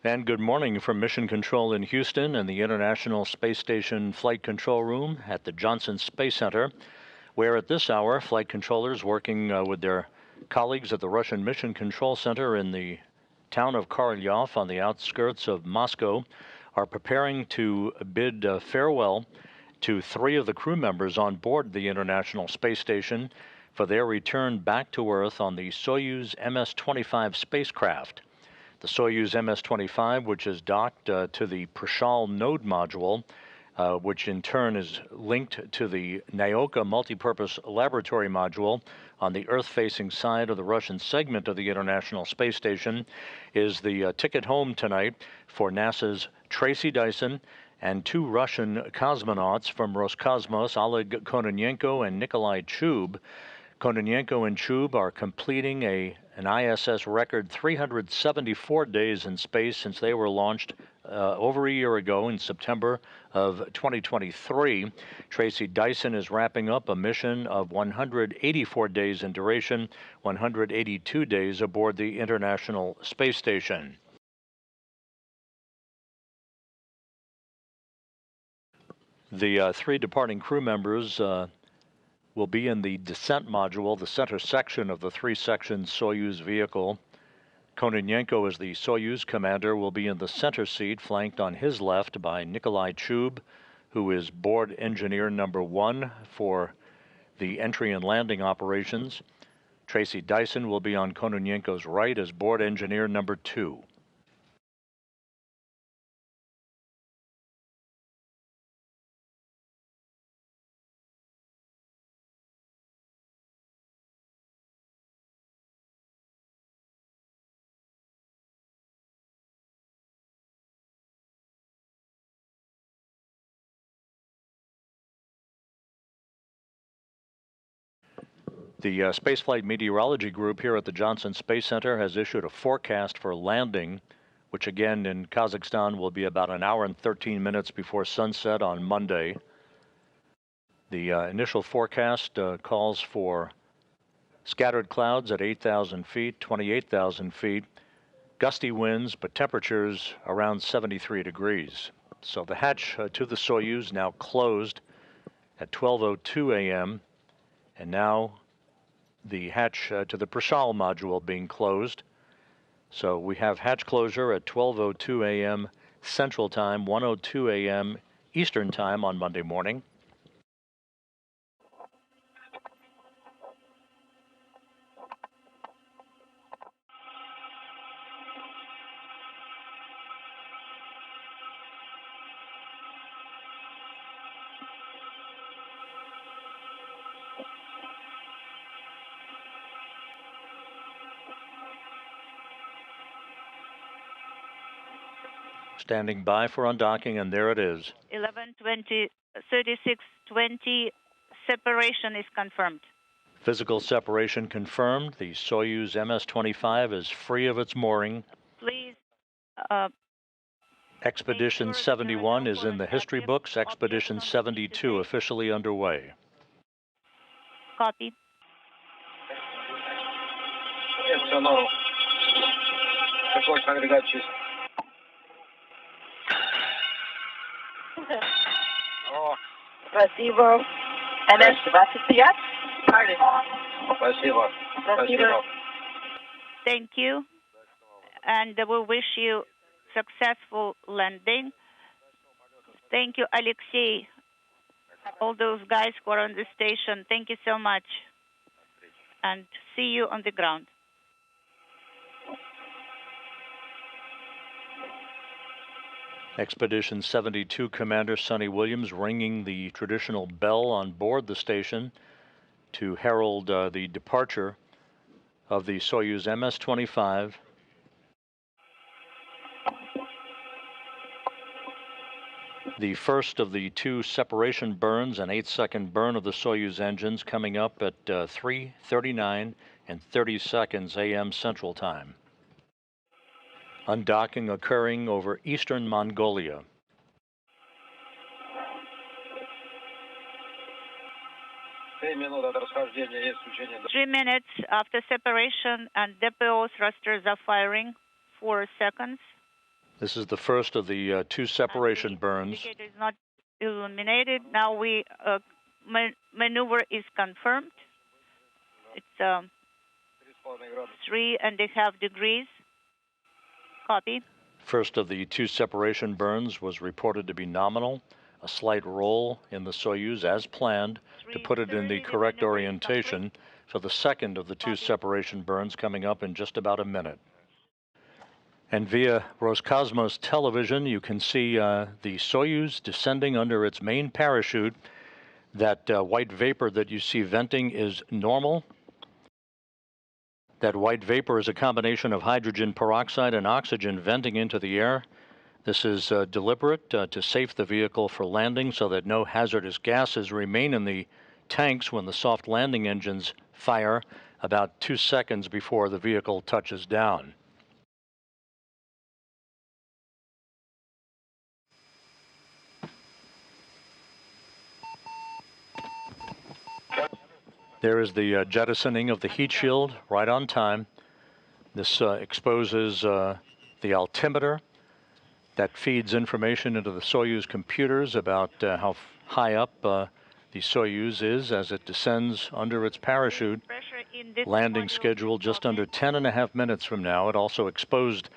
And good morning from Mission Control in Houston and the International Space Station Flight Control Room at the Johnson Space Center, where at this hour, flight controllers working with their colleagues at the Russian Mission Control Center in the town of Korolyov on the outskirts of Moscow are preparing to bid farewell to 3 of the crew members on board the International Space Station for their return back to Earth on the Soyuz MS-25 spacecraft. The Soyuz MS-25, which is docked to the Prichal node module, which in turn is linked to the Naoka multipurpose laboratory module on the Earth-facing side of the Russian segment of the International Space Station, is the ticket home tonight for NASA's Tracy Dyson and 2 Russian cosmonauts from Roscosmos, Oleg Kononenko and Nikolai Chub. Kononenko and Chub are completing an ISS record 374 days in space since they were launched over a year ago in September of 2023. Tracy Dyson is wrapping up a mission of 184 days in duration, 182 days aboard the International Space Station. The 3 departing crew members will be in the descent module, the center section of the 3-section Soyuz vehicle. Kononenko, as the Soyuz commander, will be in the center seat, flanked on his left by Nikolai Chub, who is board engineer number 1 for the entry and landing operations. Tracy Dyson will be on Kononenko's right as board engineer number 2. The Spaceflight Meteorology Group here at the Johnson Space Center has issued a forecast for landing, which again in Kazakhstan will be about 1 hour and 13 minutes before sunset on Monday. The initial forecast calls for scattered clouds at 8,000 feet, 28,000 feet, gusty winds, but temperatures around 73 degrees. So the hatch to the Soyuz now closed at 12:02 a.m. and now the hatch to the Prichal module being closed. So we have hatch closure at 12:02 a.m. Central Time, 1:02 a.m. Eastern Time on Monday morning. Standing by for undocking, and there it is. 11:20, 36:20, separation is confirmed. Physical separation confirmed. The Soyuz MS-25 is free of its mooring. Please. Expedition 71 is in the history books. Expedition 72 officially underway. Copy. Спасибо. MS-25. Спасибо. Спасибо. Thank you. And we wish you successful landing. Thank you, Alexei. All those guys who are on the station, thank you so much. And see you on the ground. Expedition 72 Commander Sonny Williams ringing the traditional bell on board the station to herald the departure of the Soyuz MS-25. The first of the 2 separation burns, an 8-second burn of the Soyuz engines, coming up at 3:39 and 30 seconds a.m. Central Time. Undocking occurring over eastern Mongolia. Three minutes after separation and depot thrusters are firing. 4 seconds. This is the first of the two separation burns. The indicator is not illuminated. Now maneuver is confirmed. It's 3.5 degrees. Copy. First of the two separation burns was reported to be nominal. A slight roll in the Soyuz as planned to put it in the correct orientation for the second of the two separation burns coming up in just about a minute. And via Roscosmos television, you can see the Soyuz descending under its main parachute. That white vapor that you see venting is normal. That white vapor is a combination of hydrogen peroxide and oxygen venting into the air. This is deliberate to safe the vehicle for landing so that no hazardous gases remain in the tanks when the soft landing engines fire about 2 seconds before the vehicle touches down. There is the jettisoning of the heat shield right on time. This exposes the altimeter that feeds information into the Soyuz computers about how high up the Soyuz is as it descends under its parachute. Landing scheduled just under 10.5 minutes from now. It also exposed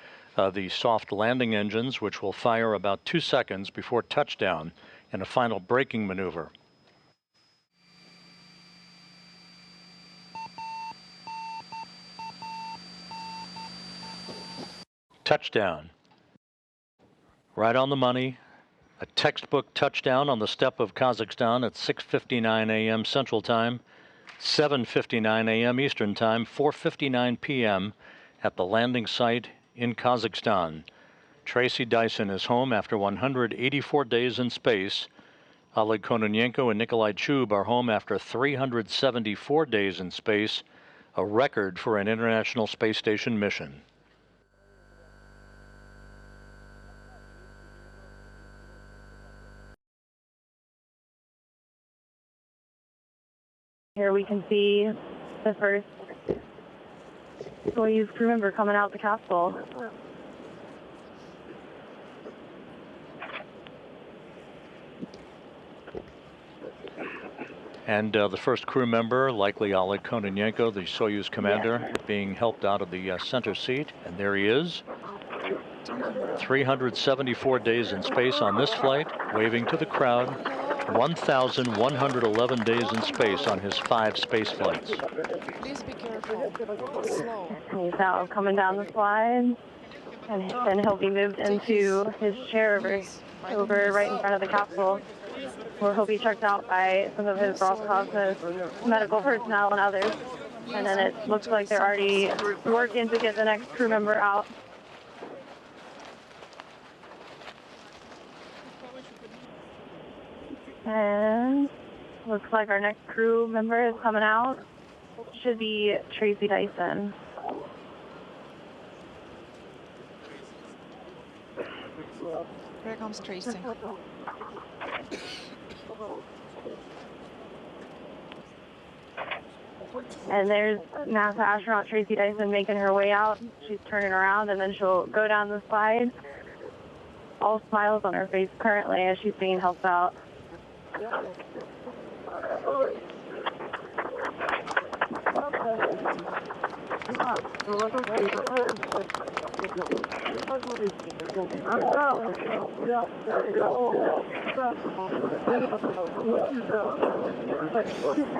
the soft landing engines, which will fire about 2 seconds before touchdown in a final braking maneuver. Touchdown. Right on the money. A textbook touchdown on the steppe of Kazakhstan at 6:59 a.m. Central Time, 7:59 a.m. Eastern Time, 4:59 p.m. at the landing site in Kazakhstan. Tracy Dyson is home after 184 days in space. Oleg Kononenko and Nikolai Chub are home after 374 days in space, a record for an International Space Station mission. Here we can see the first Soyuz crew member coming out the capsule. And the first crew member, likely Oleg Kononenko, the Soyuz commander, being helped out of the center seat. And there he is. 374 days in space on this flight, waving to the crowd. 1,111 days in space on his 5 space flights. Please be careful. Slow. He's now coming down the slide, and then he'll be moved into his chair over right in front of the capsule, where he'll be checked out by some of his Roscosmos medical personnel and others. And then it looks like they're already working to get the next crew member out. And looks like our next crew member is coming out. Should be Tracy Dyson. Here comes Tracy. And there's NASA astronaut Tracy Dyson making her way out. She's turning around and then she'll go down the slide. All smiles on her face currently as she's being helped out.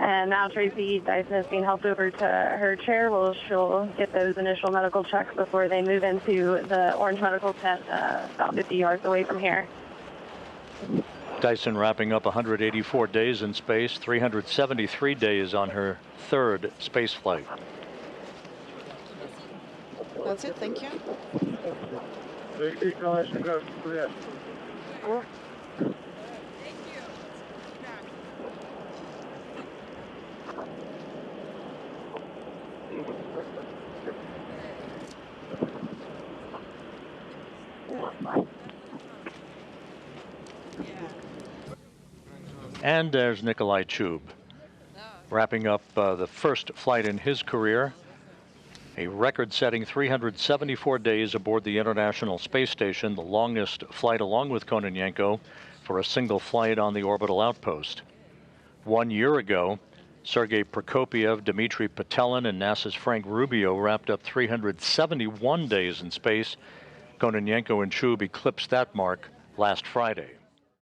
And now Tracy Dyson is being helped over to her chair. Well, she'll get those initial medical checks before they move into the orange medical tent about 50 yards away from here. Dyson wrapping up 184 days in space, 373 days on her 3rd space flight. That's it, thank you. And there's Nikolai Chub, wrapping up the first flight in his career, a record-setting 374 days aboard the International Space Station, the longest flight along with Kononenko for a single flight on the orbital outpost. 1 year ago, Sergei Prokopyev, Dmitry Petelin, and NASA's Frank Rubio wrapped up 371 days in space. Kononenko and Chub eclipsed that mark last Friday.